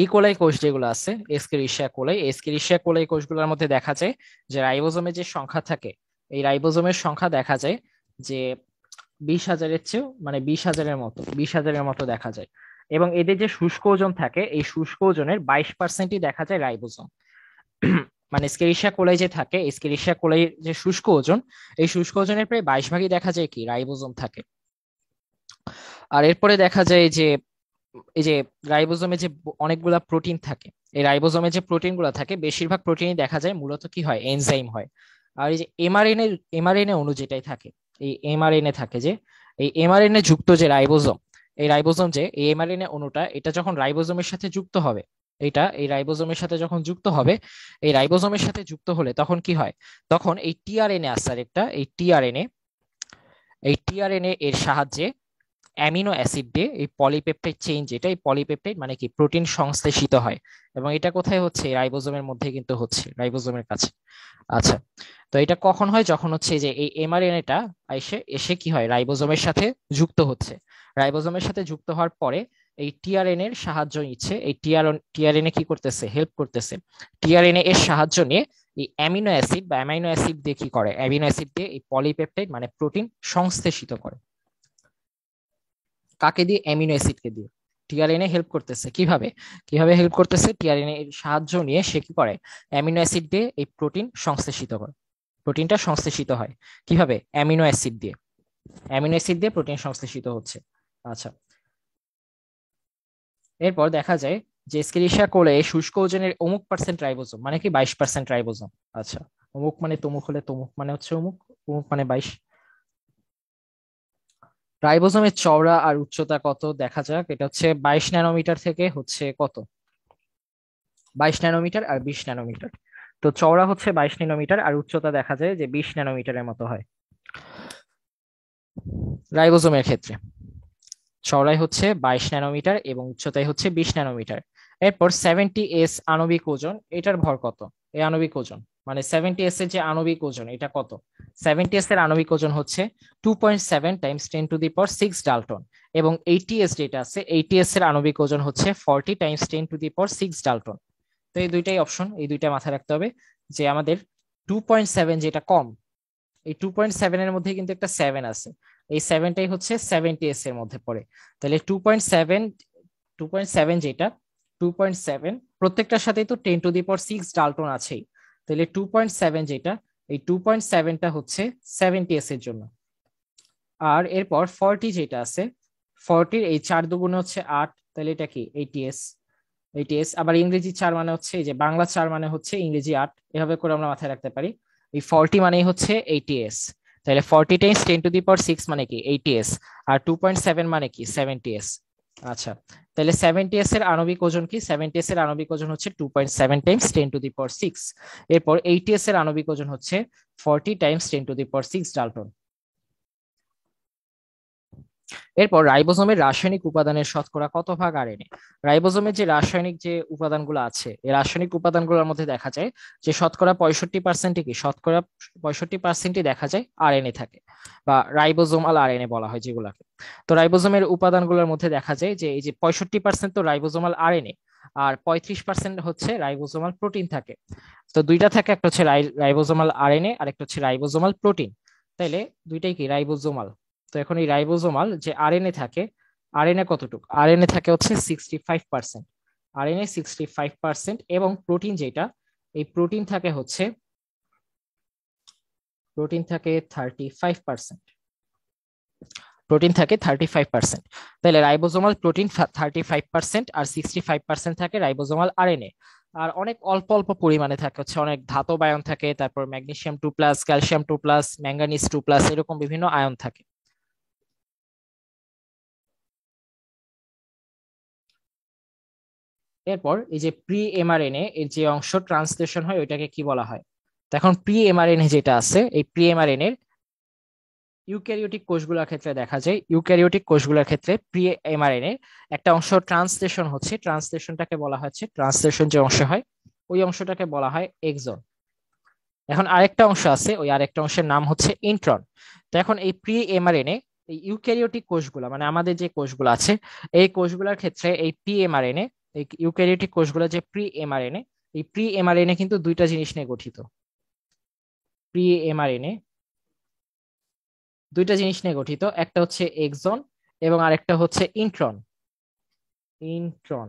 ইকোলাই কোষ যেগুলো আছে, এসকেরিশিয়া কোলাই কোষগুলোর মধ্যে দেখা যায় যে রাইবোজোমের যে সংখ্যা থাকে, এই রাইবোজোমের সংখ্যা দেখা যায় যে 20,000-এর চেয়েও, মানে 20,000-এর মতো দেখা যায়। এবং এদের যে শুষ্ক ওজন থাকে, এই শুষ্ক ওজনের 22%ই দেখা যায় রাইবোজোম। মানে স্কেরিশিয়া কোলাই যে থাকে, স্কেরিশিয়া কোলাই যে শুষ্ক ওজন, এই শুষ্ক ওজনের প্রায় 22 ভাগই দেখা যায় কি রাইবোজোম থাকে। আর এরপরে দেখা যায় যে এই যে রাইবোজোমে যে অনেকগুলা প্রোটিন থাকে, এই রাইবোজোমে যে প্রোটিন গুলা থাকে বেশিরভাগ প্রোটিনই দেখা যায় মূলত কি হয়, এনজাইম হয়। আর এই যে এমআরএনএ অণু যেটাই থাকে, এই এমআরএনএ থাকে যে, এই এমআরএনএ যুক্ত যে রাইবোজোম, এই রাইবোজোম যে এই এমআরএনএ অণুটা এটা যখন রাইবোজোমের সাথে যুক্ত হবে, এই রাইবোজোমের সাথে যখন যুক্ত হবে, এই রাইবোজোমের সাথে যুক্ত হলে তখন কি হয়, তখন এই টিআরএনএ আছে একটা, এই টিআরএনএ এর সাহায্যে অ্যামিনো অ্যাসিড দিয়ে এই পলিপেপটাইড চেইন, যেটা এই পলিপেপটাইড মানে কি প্রোটিন সংশ্লেষিত হয়, এবং এটা কোথায় হচ্ছে? রাইবোজোমের মধ্যে কিন্তু হচ্ছে, রাইবোজোমের কাছে। আচ্ছা, তো এটা কখন হয়? যখন হচ্ছে যে এই এমআরএনএটা এসে এসে কি হয়, রাইবোজোমের সাথে যুক্ত হচ্ছে। রাইবোজোমের সাথে যুক্ত হওয়ার পরে এই টিআরএনএ এর সাহায্য নিচ্ছে। এই টিআরএনএ কি করতেছে? হেল্প করতেছে। টিআরএনএ এর সাহায্য নিয়ে এই অ্যামিনো অ্যাসিড বা অ্যামাইনো অ্যাসিড দিয়ে কি করে? অ্যামিনো অ্যাসিড দিয়ে এই পলিপেপটাইড মানে প্রোটিন সংশ্লেষিত করে। কাকে দিয়ে? অ্যামিনো অ্যাসিডকে দিয়ে। টিআরএনএ হেল্প করতেছে কিভাবে? কিভাবে হেল্প করতেছে? টিআরএনএ এর সাহায্য নিয়ে সে কি করে? অ্যামিনো অ্যাসিড দিয়ে এই প্রোটিন সংশ্লেষিত করে। প্রোটিনটা সংশ্লেষিত হয় কিভাবে? অ্যামিনো অ্যাসিড দিয়ে। অ্যামিনো অ্যাসিড দিয়ে প্রোটিন সংশ্লেষিত হচ্ছে। আচ্ছা, এরপর দেখা যায় যে এস্কেরিসিয়া কোলে শুষ্ক ওজনের অমুক পার্সেন্ট রাইবোজোম মানে কি 22% রাইবোজোম। আচ্ছা, অমুক মানে তমুক হলে তমুক মানে হচ্ছে অমুক, অমুক মানে 22। রাইবোজোমের চওড়া আর উচ্চতা কত দেখা যাক। এটা হচ্ছে 22 ন্যানোমিটার থেকে হচ্ছে কত? 22 ন্যানোমিটার আর 20 ন্যানোমিটার। তো চওড়া হচ্ছে 22 ন্যানোমিটার আর উচ্চতা দেখা যায় যে 20 ন্যানোমিটারের মতো হয় রাইবোজোমের ক্ষেত্রে। চওড়াই হচ্ছে 22 ন্যানোমিটার এবং উচ্চতায় হচ্ছে 20 ন্যানোমিটার। এরপর 70s আণবিক ওজন, এটার ভর কত? এই আণবিক ওজন মানে 70s এর যে আণবিক ওজন এটা কত? 70s এর আণবিক ওজন হচ্ছে 2.7 টাইমস 10⁶ ডাল্টন, এবং 80s যেটা আছে 80s এর আণবিক ওজন হচ্ছে 40 টাইমস 10⁶ ডাল্টন। তো এই দুইটাই অপশন, এই দুইটা মাথায় রাখতে হবে যে আমাদের 2.7 যেটা কম, এই 2.7 এর মধ্যে কিন্তু একটা 7 আছে, এই 7টাই হচ্ছে 70s এর মধ্যে পড়ে। তাহলে 2.7 যেটা 2.7 প্রত্যেকটার সাথেই তো 10⁶ ডাল্টন আছেই। তাহলে 2.7 যেটা, এই 2.7টা হচ্ছে 70s এর জন্য। আর এরপর 40 যেটা আছে, 40 এই 4 দুগুণে হচ্ছে 8, তাহলে এটা কি 80s। এইটিএস আবার ইংরেজি 4 মানে হচ্ছে, এই যে বাংলা 4 মানে হচ্ছে ইংরেজি 8, এভাবে করে আমরা মাথায় রাখতে পারি। এই 40 মানেই হচ্ছে এইটিএস। তাহলে 40 টাইমস 10⁶ মানে কি 80s, আর 2.7 মানে কি 70s। আচ্ছা, তাহলে 70s এর আণবিক ওজন কি? 70s এর আণবিক ওজন হচ্ছে 2.7 টাইমস 10⁶। এরপর 80s এর আণবিক ওজন হচ্ছে 40 টাইমস 10⁶ ডাল্টন। এরপর রাইবোজোমের রাসায়নিক উপাদানের শতকরা কত ভাগ আরএনএ? রাইবোজোমের যে রাসায়নিক যে উপাদানগুলো আছে, এই রাসায়নিক উপাদানগুলোর মধ্যে দেখা যায় যে শতকরা 65% কি, শতকরা 65%ই দেখা যায় আরএনএ থাকে, বা রাইবোজোমাল আরএনএ বলা হয় যেগুলাকে। তো রাইবোজোমের উপাদানগুলোর মধ্যে দেখা যায় যে এই যে 65% তো রাইবোজোমাল আরএনএ, আর 35% হচ্ছে রাইবোজোমাল প্রোটিন থাকে। তো দুইটা থাকে, একটা হচ্ছে রাইবোজোমাল আরএনএ আর একটা হচ্ছে রাইবোজোমাল প্রোটিন। তাইলে দুইটাই কি রাইবোজোমাল। তো এখন এই রাইবোজোমাল যে আরএনএ থাকে, আরএনএ কতটুকু? আরএনএ থাকে হচ্ছে 65%। আরএনএ 65%, এবং প্রোটিন যেটা, এই প্রোটিন থাকে 35%। প্রোটিন থাকে 35%। তাহলে রাইবোজোমাল প্রোটিন 35% আর 65% থাকে রাইবোজোমাল আরএনএ। আর অনেক অল্প অল্প পরিমাণে থাকে হচ্ছে অনেক ধাতব আয়ন থাকে, তারপর ম্যাগনেসিয়াম 2+, ক্যালসিয়াম 2+, ম্যাঙ্গানিজ 2+, এরকম বিভিন্ন আয়ন থাকে। এরপর এই যে প্রি এমআরএনএ এর যে অংশ ট্রান্সলেশন হয় ওইটাকে কি বলা হয়? তো এখন প্রি এমআরএনএ যেটা আছে, এই প্রি এমআরএনএ এর ইউক্যারিওটিক কোষগুলোর ক্ষেত্রে দেখা যায়, ইউক্যারিওটিক কোষগুলোর ক্ষেত্রে প্রি এমআরএনএ একটা অংশ ট্রান্সলেশন হচ্ছে, ট্রান্সলেশনটাকে বলা হচ্ছে, ট্রান্সলেশন যে অংশ হয় ওই অংশটাকে বলা হয় এক্সন। এখন আরেকটা অংশ আছে, ওই আরেকটা অংশের নাম হচ্ছে ইন্ট্রন। তো এখন এই প্রি এমআরএনএ এই ইউক্যারিওটিক কোষগুলো মানে আমাদের যে কোষগুলো আছে, এই কোষগুলোর ক্ষেত্রে এই প্রি এমআরএনএ, এই ইউক্যারিওটিক কোষগুলো যে প্রি এমআরএনএ, এই প্রি এমআরএনএ কিন্তু দুইটা জিনিস নিয়ে গঠিত। প্রি এমআরএনএ দুইটা জিনিস নিয়ে গঠিত, একটা হচ্ছে এক্সন এবং আরেকটা হচ্ছে ইন্ট্রন। ইন্ট্রন,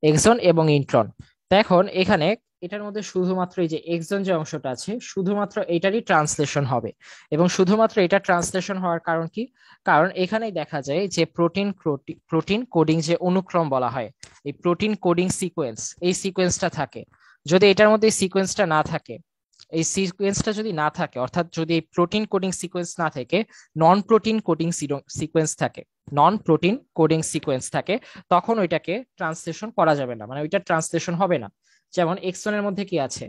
এক্সন এবং ইন্ট্রন। তো এখন এখানে এটার মধ্যে শুধুমাত্র এই যে এক্সন যে অংশটা আছে শুধুমাত্র এটারই ট্রান্সলেশন হবে, এবং শুধুমাত্র এটা ট্রান্সলেশন হওয়ার কারণ কি? কারণ এখানেই দেখা যায় যে প্রোটিন প্রোটিন কোডিং যে অনুক্রম বলা হয়, এই প্রোটিন কোডিং সিকোয়েন্স, এই সিকোয়েন্সটা থাকে। যদি এটার মধ্যে সিকোয়েন্সটা না থাকে, এই সিকোয়েন্সটা যদি না থাকে, অর্থাৎ যদি এই প্রোটিন কোডিং সিকোয়েন্স না থেকে নন প্রোটিন কোডিং সিকোয়েন্স থাকে, নন প্রোটিন কোডিং সিকোয়েন্স থাকে, তখন ওইটাকে ট্রান্সলেশন করা যাবে না, মানে ওইটা ট্রান্সলেশন হবে না। যেমন এক্সনের মধ্যে কি আছে?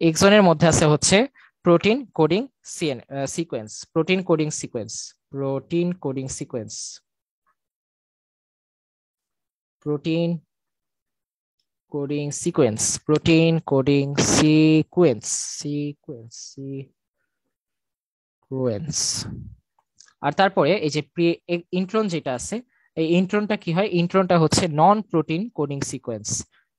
এক্সনের মধ্যে আছে হচ্ছে protein coding sequence, protein coding sequence, protein coding sequence, protein coding sequence, protein coding sequence, sequence, sequence. আর তারপরে এই যে ইন্ট্রন যেটা আছে, এই ইন্ট্রনটা কি হয়? ইন্ট্রনটা হচ্ছে non protein coding sequence,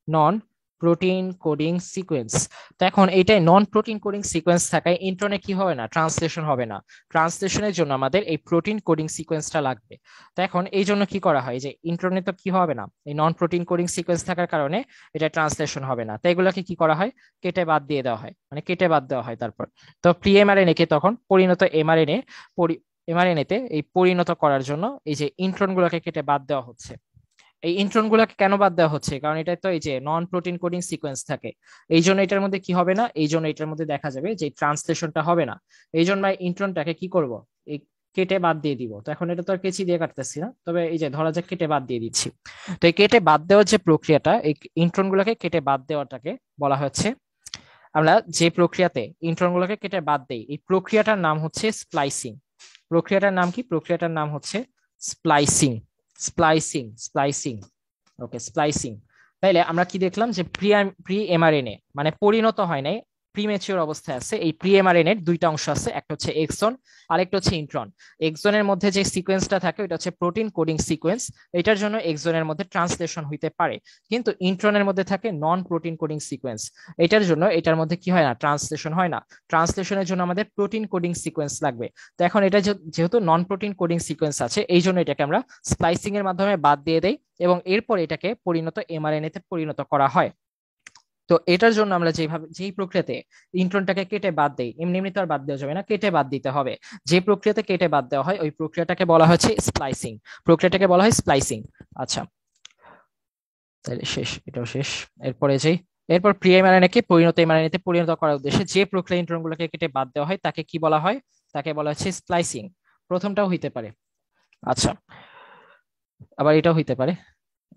non protein coding sequence. তো এখন এইটাই নন প্রোটিন কোডিং সিকোয়েন্স থাকায় ইন্ট্রনে কি হবে না? ট্রান্সলেশন হবে না। ট্রান্সলেশনের জন্য আমাদের এই প্রোটিন কোডিং সিকোয়েন্সটা লাগবে। তো এখন এই জন্য কি করা হয়, যে ইন্ট্রনে তো কি হবে না, এই নন প্রোটিন কোডিং সিকোয়েন্স থাকার কারণে এটা ট্রান্সলেশন হবে না, তাই এগুলোকে কি করা হয়? কেটে বাদ দিয়ে দেওয়া হয়, মানে কেটে বাদ দেওয়া হয়। তারপর তো প্রি এমআরএনএ কে তখন পরিণত এমআরএনএ, এমআরএনএ তে এই পরিণত করার জন্য এই যে ইন্ট্রন গুলোকে কেটে বাদ দেওয়া হচ্ছে। এই ইন্ট্রন গুলোকে কেন বাদ দেওয়া হচ্ছে? কারণ এটা তো এই যে নন প্রোটিন কোডিং সিকোয়েন্স থাকে, এই জন্য এটার মধ্যে কি হবে না, এই জন্য এটার মধ্যে দেখা যাবে যে ট্রান্সলেশনটা হবে না। এই জন্য ইন্ট্রনটাকে কি করব, এই কেটে বাদ দিয়ে দিব। তো এখন এটা তো আর কেচি দিয়ে কাটতেছি না, তবে এই যে ধরা যাক কেটে বাদ দিয়ে দিচ্ছি। তো এই কেটে বাদ দেওয়ার যে প্রক্রিয়াটা, এই ইন্ট্রন গুলোকে কেটে বাদ দেওয়াটাকে বলা হচ্ছে, আমরা যে প্রক্রিয়াতে ইন্ট্রন গুলোকে কেটে বাদ দেই, এই প্রক্রিয়াটার নাম হচ্ছে স্প্লাইসিং। প্রক্রিয়াটার নাম কি? প্রক্রিয়াটার নাম হচ্ছে স্প্লাইসিং, স্প্লাইসিং, স্প্লাইসিং। ওকে, স্প্লাইসিং। তাইলে আমরা কি দেখলাম, যে প্রি এমআরএনএ মানে পরিণত হয় নাই, প্রিমেচিওর অবস্থায় আছে। এই প্রি এমআরএনএ এর দুইটা অংশ আছে, একটা হচ্ছে এক্সন আর একটা হচ্ছে ইন্ট্রন। এক্সনের মধ্যে যে সিকোয়েন্সটা থাকে ওটা হচ্ছে প্রোটিন কোডিং সিকোয়েন্স, এটার জন্য এক্সনের মধ্যে ট্রান্সলেশন হইতে পারে। কিন্তু ইন্ট্রনের মধ্যে থাকে নন প্রোটিন কোডিং সিকোয়েন্স, এটার জন্য এটার মধ্যে কি হয় না, ট্রান্সলেশন হয় না। ট্রান্সলেশনের জন্য আমাদের প্রোটিন কোডিং সিকোয়েন্স লাগবে। তো এখন এটা যেহেতু নন প্রোটিন কোডিং সিকোয়েন্স আছে, এই জন্য এটাকে আমরা স্প্লাইসিং এর মাধ্যমে বাদ দিয়ে দেই এবং এরপর এটাকে পরিণত এমআরএনএ তে পরিণত করা হয়। তো এটার জন্য আমরা যেভাবে, যেই প্রক্রিয়াতে ইন্ট্রনটাকে কেটে বাদ দেই, এমনি এমনি তো আর বাদ দেওয়া যাবে না, কেটে বাদ দিতে হবে। যে প্রক্রিয়াতে কেটে বাদ দেওয়া হয় ওই প্রক্রিয়াটাকে বলা হচ্ছে স্প্লাইসিং, প্রক্রিয়াটাকে বলা হয় স্প্লাইসিং। আচ্ছা, তাহলে শেষ, এটাও শেষ। এরপরে যাই, এরপর প্রি এমআরএনএ কে পরিণত এমআরএনএ তে পরিণত করার উদ্দেশ্যে যে প্রক্রিয়া ইন্ট্রন গুলোকে কেটে বাদ দেওয়া হয় তাকে কি বলা হয়? তাকে বলা হচ্ছে স্প্লাইসিং। প্রথমটাও হইতে পারে। আচ্ছা, আবার এটাও হইতে পারে,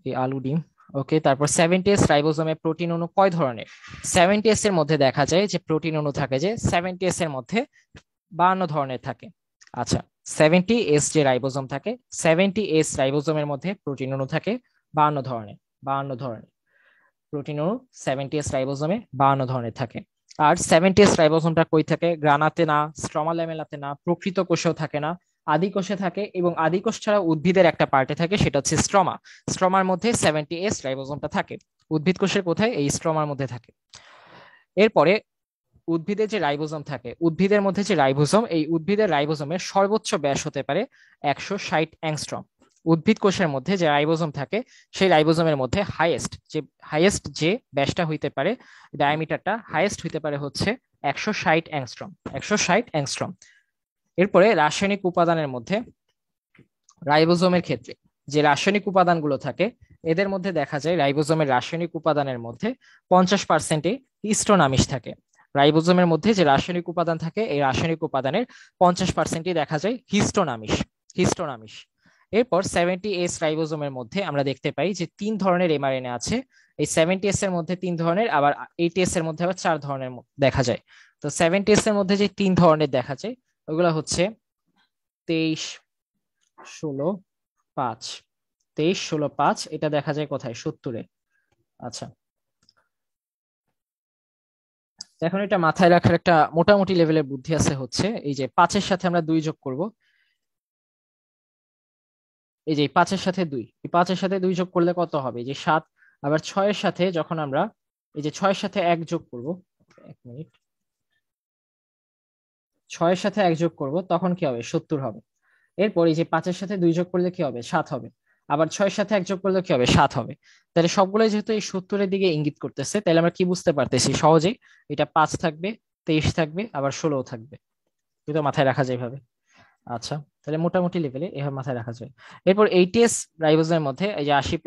এই আলু ডিম। ওকে, তারপর 70S রাইবোজোমে প্রোটিন অণু কয় ধরনের? 70S এর মধ্যে দেখা যায় যে প্রোটিন অণু থাকে যে 70S এর মধ্যে 52 ধরনের থাকে। আচ্ছা, 70S যে রাইবোজোম থাকে, 70S রাইবোজোমের মধ্যে প্রোটিন অণু থাকে 52 ধরনের, 52 ধরনের প্রোটিন অণু 70S রাইবোজোমে 52 ধরনের থাকে। আর 70S রাইবোজোমটা কই থাকে? গ্রানাতে না, স্ট্রমা ল্যামেলাতে না, প্রকৃত কোষেও থাকে না, আদি কোষে থাকে। এবং আদি কোষ ছাড়া উদ্ভিদের একটা পার্টে থাকে, সেটা হচ্ছে স্ট্রমা। স্ট্রমার মধ্যে 70S রাইবোজোমটা থাকে। উদ্ভিদ কোষের কোথায়? এই স্ট্রমার মধ্যে থাকে। এরপরে উদ্ভিদের যে রাইবোজোম থাকে, উদ্ভিদের মধ্যে যে রাইবোজোম, এই উদ্ভিদের রাইবোজোমের সর্বোচ্চ ব্যাস হতে পারে 160 অ্যাংস্ট্রম। উদ্ভিদ কোষের মধ্যে যে রাইবোজোম থাকে, সেই রাইবোজোমের মধ্যে হাইয়েস্ট যে ব্যাসটা হইতে পারে, ডায়ামিটারটা হাইয়েস্ট হইতে পারে হচ্ছে 160 অ্যাংস্ট্রম, 160 অ্যাংস্ট্রম। এরপরে রাসায়নিক উপাদানের মধ্যে, রাইবোজোমের ক্ষেত্রে যে রাসায়নিক উপাদানগুলো থাকে, এদের মধ্যে দেখা যায় রাইবোজোমের রাসায়নিক উপাদানের মধ্যে 50%-এ হিস্টোন আমিষ থাকে। রাইবোজোমের মধ্যে যে রাসায়নিক উপাদান থাকে, এই রাসায়নিক উপাদানের 50%-ই দেখা যায় হিস্টোন আমিষ, হিস্টোন আমিষ। এরপর 70S রাইবোজোমের মধ্যে আমরা দেখতে পাই যে 3 ধরনের এমআরএনএ আছে। এই 70S এর মধ্যে 3 ধরনের, আবার 80S এর মধ্যে আবার 4 ধরনের দেখা যায়। তো 70S এর মধ্যে যে 3 ধরনের দেখা যায় ওগুলো হচ্ছে 23, 16, 5। 23, 16, 5 এটা দেখা যায় কোথায়? 70-এ। আচ্ছা, এখন এটা মাথায় রাখার একটা মোটামুটি লেভেলের বুদ্ধি আছে, হচ্ছে এই যে 5-এর সাথে আমরা 2 যোগ করব। এই যে 5-এর সাথে 2, এই 5-এর সাথে 2 যোগ করলে কত হবে? এই যে 7। আবার 6-এর সাথে যখন আমরা এই যে 6-এর সাথে 1 যোগ করব, 1 মিনিট, 6-এর সাথে 1 যোগ করব তখন কি হবে? 70 হবে। এরপর এই যে 5-এর সাথে 2 যোগ করলে কি হবে? 7 হবে। আবার 6-এর সাথে 1 যোগ করলে কি হবে? 7 হবে। তাহলে সবগুলোই যেহেতু এই 70-এর দিকে ইঙ্গিত করতেছে, তাহলে আমরা কি বুঝতে পারতেছি সহজেই? এটা 5 থাকবে, 23 থাকবে, আবার 16 থাকবে। এটা মাথায় রাখা যায় ভাবে। আচ্ছা, তাহলে মোটামুটি লেভেলে এভাবে মাথায় রাখা যায়। এরপর 80S রাইবোজোমের মধ্যে এই যে 80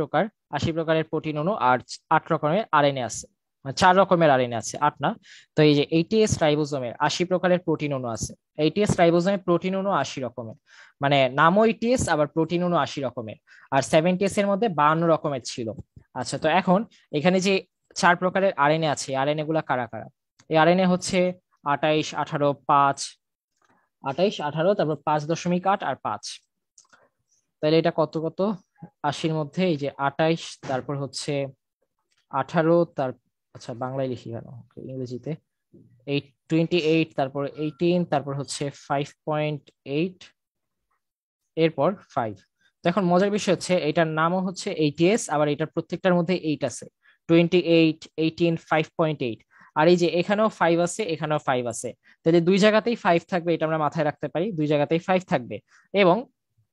প্রকারের প্রোটিন অণু আর 8 রকমের আরএনএ আছে, মানে 4 রকমের আরএনএ আছে, 8 না। তো এই যে 80S রাইবোজোমের 80 প্রকারের প্রোটিন অণু আছে। 80S রাইবোজোমের প্রোটিন অণু 80 রকমের, মানে নামও 80S আবার প্রোটিন অণু 80 রকমের। আর 70S এর মধ্যে 52 রকমের ছিল। আচ্ছা, তো এখন এখানে যে 4 প্রকারের আরএনএ আছে, আরএনএ গুলা কারা কারা? এই আরএনএ হচ্ছে 28, 18, 5, 28, 18, তারপর 5.8 আর 5। তাহলে এটা কত কত? 80-র মধ্যে এই যে 28, তারপর হচ্ছে 18, তার আচ্ছা বাংলায় লিখি কেন, ইংরেজিতে 28, তারপর 18, তারপর হচ্ছে 5.8, এরপর 5। তো এখন মজার বিষয় হচ্ছে এটার নামও হচ্ছে এইটিএস, আবার এটার প্রত্যেকটার মধ্যে 8 আছে। 28, 18, 5.8। আর এই যে এখানেও 5 আছে, এখানেও 5 আছে। তাহলে দুই জায়গাতেই 5 থাকবে, এটা আমরা মাথায় রাখতে পারি, দুই জায়গাতেই 5 থাকবে। এবং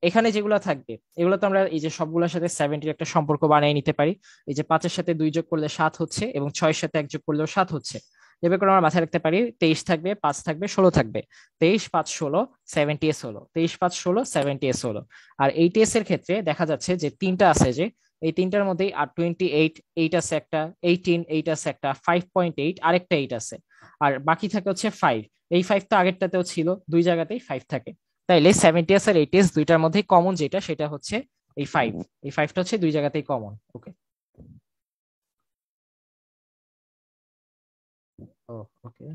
এখানে যেগুলো থাকবে এগুলো তো আমরা এই যে সবগুলোর সাথে 70-র একটা সম্পর্ক বানিয়ে নিতে পারি। এই যে 5-এর সাথে 2 যোগ করলে 7 হচ্ছে, এবং 6-এর সাথে 1 যোগ করলেও 7 হচ্ছে। এভাবে করে আমরা মাথায় রাখতে পারি 23 থাকবে, 5 থাকবে, 16 থাকবে। 23, 5, 16, 70s হলো। 23, 5, 16, 70s হলো। আর এইটিএস এর ক্ষেত্রে দেখা যাচ্ছে যে তিনটা আছে, যে এই তিনটার মধ্যেই আর 28, 8 আছে একটা, 18, 8 আছে একটা, 5.8 আরেকটা 8 আছে। আর বাকি থাকে হচ্ছে 5। এই 5 তো আগেরটাতেও ছিল, দুই জায়গাতেই 5 থাকে। তাইলে 70s আর 80s দুইটার মধ্যেই কমন যেটা, সেটা হচ্ছে এই 5। এই 5টা হচ্ছে দুই জায়গাতেই কমন। ওকে। ও, ওকে।